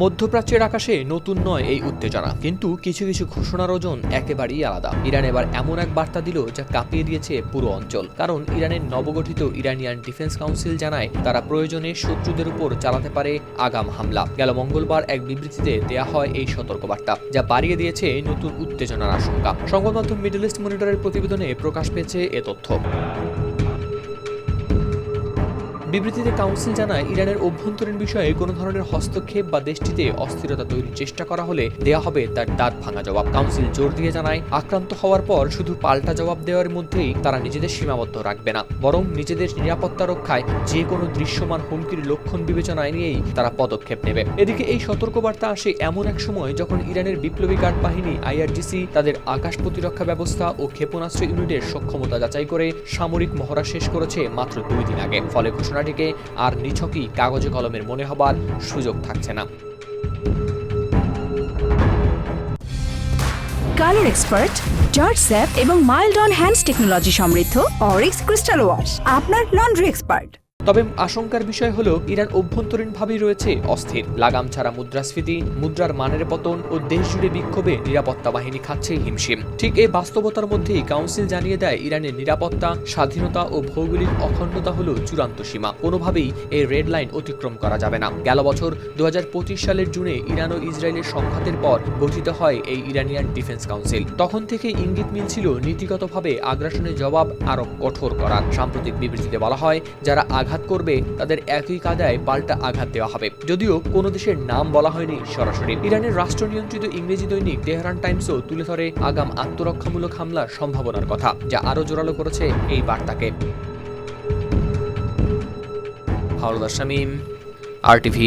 মধ্যপ্রাচ্যের আকাশে নতুন নয় এই উত্তেজনা, কিন্তু কিছু কিছু ঘোষণার ওজন একেবারেই আলাদা। ইরান এবার এমন এক বার্তা দিল যা কাঁপিয়ে দিয়েছে পুরো অঞ্চল। কারণ ইরানের নবগঠিত ইরানিয়ান ডিফেন্স কাউন্সিল জানায় তারা প্রয়োজনে শত্রুদের উপর চালাতে পারে আগাম হামলা। গেল মঙ্গলবার এক বিবৃতিতে দেয়া হয় এই সতর্কবার্তা, যা বাড়িয়ে দিয়েছে নতুন উত্তেজনার আশঙ্কা। সংবাদ মাধ্যম মিডল ইস্ট মনিটরের প্রতিবেদনে প্রকাশ পেয়েছে এ তথ্য। বিবৃতিতে কাউন্সিল জানায় ইরানের অভ্যন্তরীণ বিষয়ে কোনো ধরনের হস্তক্ষেপ বা দেশটিতে অস্থিরতা তৈরির চেষ্টা করা হলে দেয়া হবে তার দাঁত ভাঙা জবাব। কাউন্সিল জোর দিয়ে জানায় আক্রান্ত হওয়ার পর শুধু পাল্টা জবাব দেওয়ার মধ্যেই তারা নিজেদের সীমাবদ্ধ রাখবে না, বরং নিজেদের নিরাপত্তা রক্ষায় যে কোনো দৃশ্যমান হুমকির লক্ষণ বিবেচনায় নিয়েই তারা পদক্ষেপ নেবে। এদিকে এই সতর্কবার্তা আসে এমন এক সময় যখন ইরানের বিপ্লবী গার্ড বাহিনী IRGC তাদের আকাশ প্রতিরক্ষা ব্যবস্থা ও ক্ষেপণাস্ত্র ইউনিটের সক্ষমতা যাচাই করে সামরিক মহড়া শেষ করেছে মাত্র 2 দিন আগে। ফলে ঘোষণাটিকে আর নিছকই কাগজে কলমের মনে হবার সুযোগ থাকছে না। কালার এক্সপার্ট, জর্জ স্যাপ এবং মাইল্ড অন হ্যান্ডস টেকনোলজি সমৃদ্ধ অরিক্স ক্রিস্টাল ওয়াশ আপনার লন্ড্রি এক্সপার্ট। তবে আশঙ্কার বিষয় হলো ইরান অভ্যন্তরীণভাবেই রয়েছে অস্থির। লাগাম ছাড়া মুদ্রাস্ফীতি, মুদ্রার মানের পতন ও দেশ জুড়ে বিক্ষোভে নিরাপত্তা বাহিনী খাচ্ছে হিমশিম। ঠিক এই বাস্তবতার মধ্যেই কাউন্সিল জানিয়ে দেয় ইরানের নিরাপত্তা, স্বাধীনতা ও ভৌগোলিক অখণ্ডতা হলো চূড়ান্ত সীমা। কোনোভাবেই এই রেড লাইন অতিক্রম করা যাবে না। গেল বছর 2025 সালের জুনে ইরান ও ইসরায়েলের সংঘাতের পর গঠিত হয় এই ইরানিয়ান ডিফেন্স কাউন্সিল। তখন থেকে ইঙ্গিত মিলছিল নীতিগতভাবে আগ্রাসনের জবাব আরো কঠোর করার। সাম্প্রতিক বিবৃতিতে বলা হয় যারা আঘাত করবে তাদের একই কায়দায় পাল্টা আঘাত দেওয়া হবে। যদিও কোনো দেশের নাম বলা হয়নি সরাসরি। ইরানের রাষ্ট্র নিয়ন্ত্রিত ইংরেজি দৈনিক তেহরান টাইমসও তুলে ধরে আগাম আত্মরক্ষামূলক হামলার সম্ভাবনার কথা, যা আরও জোরালো করেছে এই বার্তাকে। হাওলাদার শামীম, RTV।